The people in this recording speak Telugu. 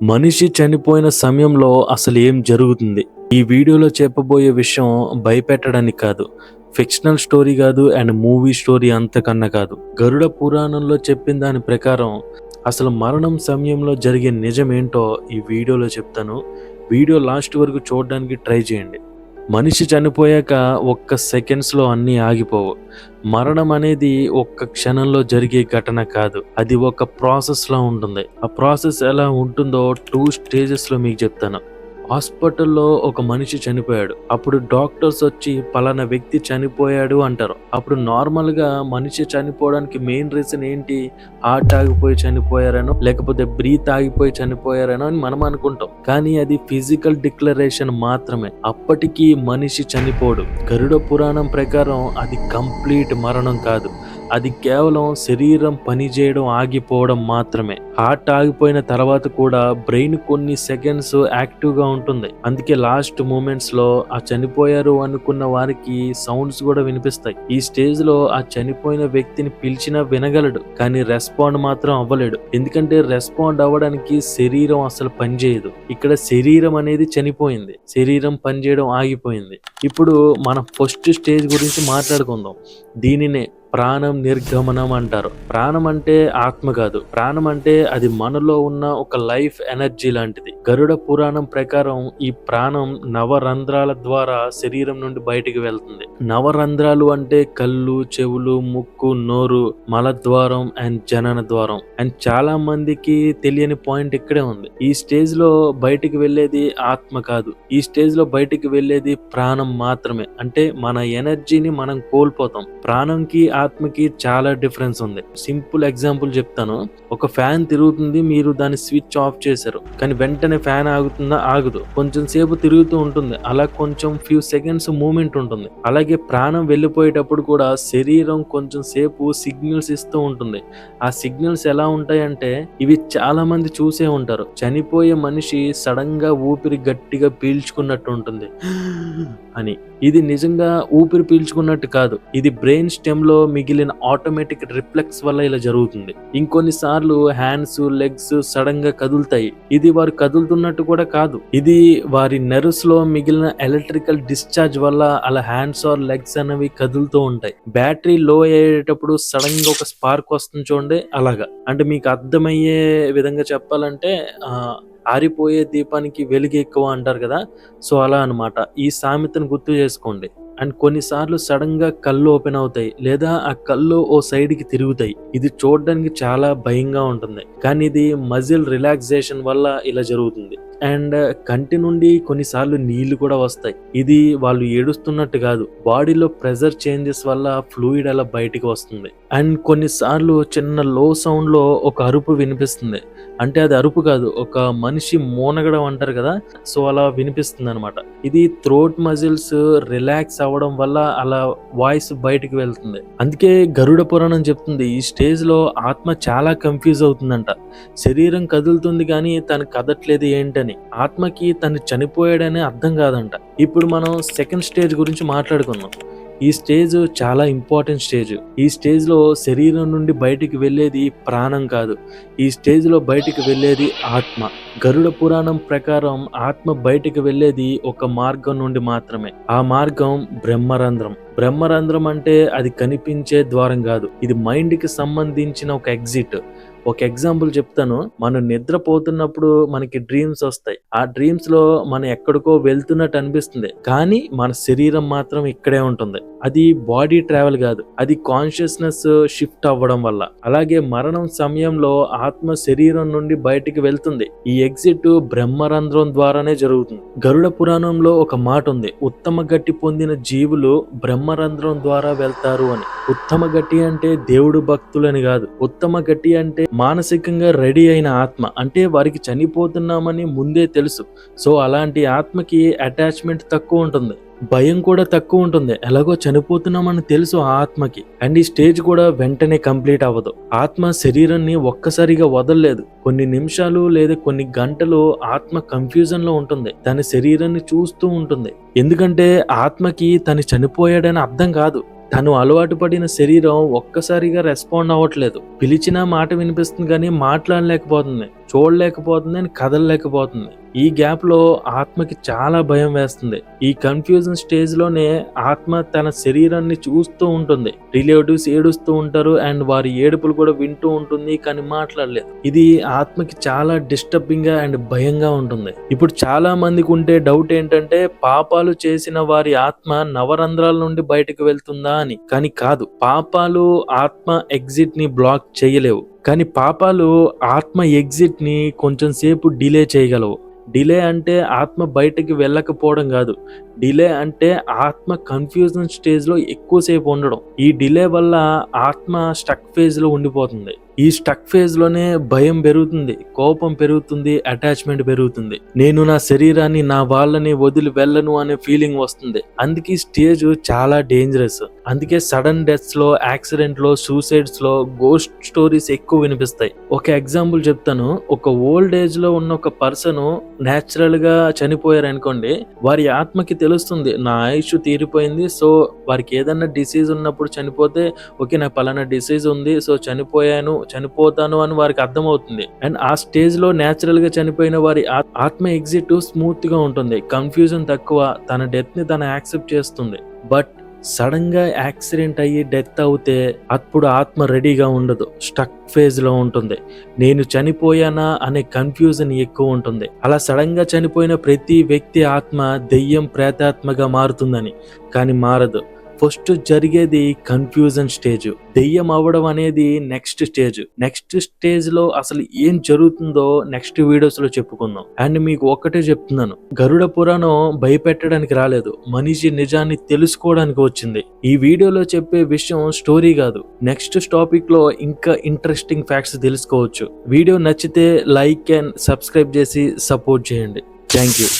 మనిషి చనిపోయిన సమయంలో అసలు ఏం జరుగుతుంది? ఈ వీడియోలో చెప్పబోయే విషయం భయపెట్టడానికి కాదు. ఫిక్షనల్ స్టోరీ కాదు అండ్ మూవీ స్టోరీ అంతకన్నా కాదు. గరుడ పురాణంలో చెప్పిన దాని ప్రకారం అసలు మరణం సమయంలో జరిగే నిజమేంటో ఈ వీడియోలో చెప్తాను. వీడియో లాస్ట్ వరకు చూడడానికి ట్రై చేయండి. మనిషి చనిపోయాక ఒక్క సెకండ్స్లో అన్నీ ఆగిపోవు. మరణం అనేది ఒక్క క్షణంలో జరిగే ఘటన కాదు. అది ఒక ప్రాసెస్లా ఉంటుంది. ఆ ప్రాసెస్ ఎలా ఉంటుందో 2 స్టేజెస్లో మీకు చెప్తాను. హాస్పిటల్లో ఒక మనిషి చనిపోయాడు. అప్పుడు డాక్టర్స్ వచ్చి పలానా వ్యక్తి చనిపోయాడు అంటారు. అప్పుడు నార్మల్గా మనిషి చనిపోవడానికి మెయిన్ రీజన్ ఏంటి? హార్ట్ ఆగిపోయి చనిపోయారనో లేకపోతే బ్రీత్ ఆగిపోయి చనిపోయారనో అని మనం అనుకుంటాం. కానీ అది ఫిజికల్ డిక్లరేషన్ మాత్రమే. అప్పటికి మనిషి చనిపోడు. గరుడ పురాణం ప్రకారం అది కంప్లీట్ మరణం కాదు. అది కేవలం శరీరం పనిచేయడం ఆగిపోవడం మాత్రమే. హార్ట్ ఆగిపోయిన తర్వాత కూడా బ్రెయిన్ కొన్ని సెకండ్స్ యాక్టివ్గా ఉంటుంది. అందుకే లాస్ట్ మూమెంట్స్ లో ఆ చనిపోయారు అనుకున్న వారికి సౌండ్స్ కూడా వినిపిస్తాయి. ఈ స్టేజ్ లో ఆ చనిపోయిన వ్యక్తిని పిలిచినా వినగలడు, కానీ రెస్పాండ్ మాత్రం అవ్వలేడు. ఎందుకంటే రెస్పాండ్ అవ్వడానికి శరీరం అసలు పనిచేయదు. ఇక్కడ శరీరం అనేది చనిపోయింది, శరీరం పనిచేయడం ఆగిపోయింది. ఇప్పుడు మనం ఫస్ట్ స్టేజ్ గురించి మాట్లాడుకుందాం. దీనినే ప్రాణం నిర్గమనం అంటారు. ప్రాణం అంటే ఆత్మ కాదు. ప్రాణం అంటే అది మనలో ఉన్న ఒక లైఫ్ ఎనర్జీ లాంటిది. గరుడ పురాణం ప్రకారం ఈ ప్రాణం నవరంధ్రాల ద్వారా శరీరం నుండి బయటికి వెళ్తుంది. నవరంధ్రాలు అంటే కళ్ళు, చెవులు, ముక్కు, నోరు, మలద్వారం అండ్ జనన ద్వారం. అండ్ చాలా మందికి తెలియని పాయింట్ ఇక్కడే ఉంది. ఈ స్టేజ్ లో బయటికి వెళ్ళేది ఆత్మ కాదు. ఈ స్టేజ్ లో బయటికి వెళ్ళేది ప్రాణం మాత్రమే. అంటే మన ఎనర్జీని మనం కోల్పోతాం. ప్రాణంకి ఆత్మకి చాలా డిఫరెన్స్ ఉంది. సింపుల్ ఎగ్జాంపుల్ చెప్తాను. ఒక ఫ్యాన్ తిరుగుతుంది, మీరు దాన్ని స్విచ్ ఆఫ్ చేశారు, కానీ వెంటనే ఫ్యాన్ ఆగుతుందా? ఆగదు. కొంచెం సేపు తిరుగుతూ ఉంటుంది. అలా కొంచెం ఫ్యూ సెకండ్స్ మూమెంట్ ఉంటుంది. అలాగే ప్రాణం వెళ్ళిపోయేటప్పుడు కూడా శరీరం కొంచెం సేపు సిగ్నల్స్ ఇస్తూ ఉంటుంది. ఆ సిగ్నల్స్ ఎలా ఉంటాయంటే, ఇవి చాలా మంది చూసే ఉంటారు. చనిపోయే మనిషి సడన్ గా ఊపిరి గట్టిగా పీల్చుకున్నట్టు ఉంటుంది అని. ఇది నిజంగా ఊపిరి పీల్చుకున్నట్టు కాదు. ఇది బ్రెయిన్ స్టెమ్ లో మిగిలిన ఆటోమేటిక్ రిఫ్లెక్స్ వల్ల ఇలా జరుగుతుంది. ఇంకొన్నిసార్లు హ్యాండ్స్, లెగ్స్ సడన్ గా కదులుతాయి. ఇది వారు కదులుతున్నట్టు కూడా కాదు. ఇది వారి నెర్వ్స్ లో మిగిలిన ఎలక్ట్రికల్ డిశ్చార్జ్ వల్ల అలా హ్యాండ్స్ ఆర్ లెగ్స్ అనేవి కదులుతూ ఉంటాయి. బ్యాటరీ లో అయ్యేటప్పుడు సడన్ గా ఒక స్పార్క్ వస్తుంది చూడండి, అలాగా. అంటే మీకు అర్థమయ్యే విధంగా చెప్పాలంటే ఆరిపోయే దీపానికి వెలుగు ఎక్కువ అంటారు కదా, సో అలా అన్నమాట. ఈ సామెతను గుర్తు చేసుకోండి. అండ్ కొన్నిసార్లు సడన్ గా కళ్ళు ఓపెన్ అవుతాయి, లేదా ఆ కళ్ళు ఓ సైడ్ కి తిరుగుతాయి. ఇది చూడడానికి చాలా భయంగా ఉంటుంది, కానీ ఇది మజిల్ రిలాక్సేషన్ వల్ల ఇలా జరుగుతుంది. అండ్ కంటి నుండి కొన్నిసార్లు నీళ్లు కూడా వస్తాయి. ఇది వాళ్ళు ఏడుస్తున్నట్టు కాదు, బాడీలో ప్రెషర్ చేంజెస్ వల్ల ఫ్లూయిడ్ అలా బయటికి వస్తుంది. అండ్ కొన్నిసార్లు చిన్న లో సౌండ్ లో ఒక అరుపు వినిపిస్తుంది. అంటే అది అరుపు కాదు, ఒక మనిషి మూనగడం అంటారు కదా, సో అలా వినిపిస్తుంది అనమాట. ఇది థ్రోట్ మజిల్స్ రిలాక్స్ అవ్వడం వల్ల అలా వాయిస్ బయటికి వెళ్తుంది. అందుకే గరుడ పురాణం చెప్తుంది, ఈ స్టేజ్ లో ఆత్మ చాలా కన్ఫ్యూజ్ అవుతుందంట. శరీరం కదులుతుంది కానీ తను కదట్లేదు ఏంటని. ఆత్మకి తను చనిపోయాడని అర్థం కాదంట. ఇప్పుడు మనం సెకండ్ స్టేజ్ గురించి మాట్లాడుకుందాం. ఈ స్టేజ్ చాలా ఇంపార్టెంట్ స్టేజ్. ఈ స్టేజ్ లో శరీరం నుండి బయటికి వెళ్ళేది ప్రాణం కాదు. ఈ స్టేజ్ లో బయటికి వెళ్ళేది ఆత్మ. గరుడ పురాణం ప్రకారం ఆత్మ బయటికి వెళ్ళేది ఒక మార్గం నుండి మాత్రమే. ఆ మార్గం బ్రహ్మరంధ్రం. బ్రహ్మరంధ్రం అంటే అది కనిపించే ద్వారం కాదు, ఇది మైండ్ కి సంబంధించిన ఒక ఎగ్జిట్. ఒక ఎగ్జాంపుల్ చెప్తాను. మనం నిద్రపోతున్నప్పుడు మనకి డ్రీమ్స్ వస్తాయి. ఆ డ్రీమ్స్ లో మనం ఎక్కడికో వెళ్తున్నట్టు అనిపిస్తుంది, కానీ మన శరీరం మాత్రం ఇక్కడే ఉంటుంది. అది బాడీ ట్రావెల్ కాదు, అది కాన్షియస్నెస్ షిఫ్ట్ అవ్వడం వల్ల. అలాగే మరణం సమయంలో ఆత్మ శరీరం నుండి బయటికి వెళ్తుంది. ఈ ఎగ్జిట్ బ్రహ్మరంధ్రం ద్వారానే జరుగుతుంది. గరుడ పురాణంలో ఒక మాట ఉంది, ఉత్తమ గట్టి పొందిన జీవులు బ్రహ్మరంధ్రం ద్వారా వెళ్తారు అని. ఉత్తమ గట్టి అంటే దేవుడు భక్తులని కాదు. ఉత్తమ గట్టి అంటే మానసికంగా రెడీ అయిన ఆత్మ. అంటే వారికి చనిపోతున్నామని ముందే తెలుసు. సో అలాంటి ఆత్మకి అటాచ్మెంట్ తక్కువ ఉంటుంది, భయం కూడా తక్కువ ఉంటుంది. ఎలాగో చనిపోతున్నామని తెలుసు ఆ ఆత్మకి. అండ్ ఈ స్టేజ్ కూడా వెంటనే కంప్లీట్ అవ్వదు. ఆత్మ శరీరాన్ని ఒక్కసారిగా వదలలేదు. కొన్ని నిమిషాలు లేదా కొన్ని గంటలు ఆత్మ కన్ఫ్యూజన్ లో ఉంటుంది. తన శరీరాన్ని చూస్తూ ఉంటుంది. ఎందుకంటే ఆత్మకి తను చనిపోయాడని అర్థం కాదు. తను అలవాటు పడిన శరీరం ఒక్కసారిగా రెస్పాండ్ అవ్వట్లేదు. పిలిచినా మాట వినిపిస్తుంది కానీ మాట్లాడలేకపోతుంది. చూడలేకపోతుంది అండ్ కదలలేకపోతుంది. ఈ గ్యాప్ లో ఆత్మకి చాలా భయం వేస్తుంది. ఈ కన్ఫ్యూజన్ స్టేజ్ లోనే ఆత్మ తన శరీరాన్ని చూస్తూ ఉంటుంది. రిలేటివ్స్ ఏడుస్తూ ఉంటారు అండ్ వారి ఏడుపులు కూడా వింటూ ఉంటుంది, కానీ మాట్లాడలేదు. ఇది ఆత్మకి చాలా డిస్టర్బింగ్ గా అండ్ భయంగా ఉంటుంది. ఇప్పుడు చాలా మందికి ఉండే డౌట్ ఏంటంటే, పాపాలు చేసిన వారి ఆత్మ నవరంధ్రాల నుండి బయటకు వెళ్తుందా అని. కానీ కాదు, పాపాలు ఆత్మ ఎగ్జిట్ ని బ్లాక్ చేయలేవు, కానీ పాపాలు ఆత్మ ఎగ్జిట్ ని కొంచెం సేపు డిలే చేయగలవు. డిలే అంటే ఆత్మ బయటకి వెళ్ళకపోవడం కాదు, డిలే అంటే ఆత్మ కన్ఫ్యూజన్ స్టేజ్ లో ఎక్కువసేపు ఉండడం. ఈ డిలే వల్ల ఆత్మ స్టక్ ఫేజ్ లో ఉండిపోతుంది. ఈ స్టక్ ఫేజ్ లోనే భయం పెరుగుతుంది, కోపం పెరుగుతుంది, అటాచ్మెంట్ పెరుగుతుంది. నేను నా శరీరాన్ని, నా వాళ్ళని వదిలి వెళ్ళను అనే ఫీలింగ్ వస్తుంది. అందుకే స్టేజ్ చాలా డేంజరస్. అందుకే సడన్ డెత్స్ లో, యాక్సిడెంట్ లో, సూసైడ్స్ లో గోస్ట్ స్టోరీస్ ఎక్కువ వినిపిస్తాయి. ఒక ఎగ్జాంపుల్ చెప్తాను. ఒక ఓల్డ్ ఏజ్ లో ఉన్న ఒక పర్సన్ నేచురల్ గా చనిపోయారు అనుకోండి, వారి ఆత్మకి తెలుస్తుంది నా ఆయుష్ తీరిపోయింది, సో వారికి ఏదన్నా డిసీజ్ ఉన్నప్పుడు చనిపోతే, ఓకే నాకు పలానా డిసీజ్ ఉంది, సో చనిపోతాను అని వారికి అర్థమవుతుంది. అండ్ ఆ స్టేజ్ లో నేచురల్ గా చనిపోయిన వారి ఆత్మ ఎగ్జిట్ స్మూత్ గా ఉంటుంది, కన్ఫ్యూజన్ తక్కువ, తన డెత్ ని తను యాక్సెప్ట్ చేస్తుంది. బట్ సడన్ గా యాక్సిడెంట్ అయ్యి డెత్ అవుతే అప్పుడు ఆత్మ రెడీగా ఉండదు, స్టక్ ఫేజ్ లో ఉంటుంది. నేను చనిపోయానా అనే కన్ఫ్యూజన్ ఎక్కువ ఉంటుంది. అలా సడన్ గా చనిపోయిన ప్రతి వ్యక్తి ఆత్మ దెయ్యం, ప్రేతాత్మగా మారుతుందని, కానీ మారదు. ఫస్ట్ జరిగేది కన్ఫ్యూజన్ స్టేజ్. దెయ్యం అవ్వడం అనేది నెక్స్ట్ స్టేజ్ లో అసలు ఏం జరుగుతుందో నెక్స్ట్ వీడియోస్ లో చెప్పుకుందాం. అండ్ మీకు ఒక్కటే చెప్తున్నాను, గరుడ పురాణం భయపెట్టడానికి రాలేదు, మనిషి నిజాన్ని తెలుసుకోవడానికి వచ్చింది. ఈ వీడియోలో చెప్పే విషయం స్టోరీ కాదు, నెక్స్ట్ టాపిక్ లో ఇంకా ఇంట్రెస్టింగ్ ఫ్యాక్ట్స్ తెలుసుకోవచ్చు. వీడియో నచ్చితే లైక్ అండ్ సబ్స్క్రైబ్ చేసి సపోర్ట్ చేయండి. Thank you.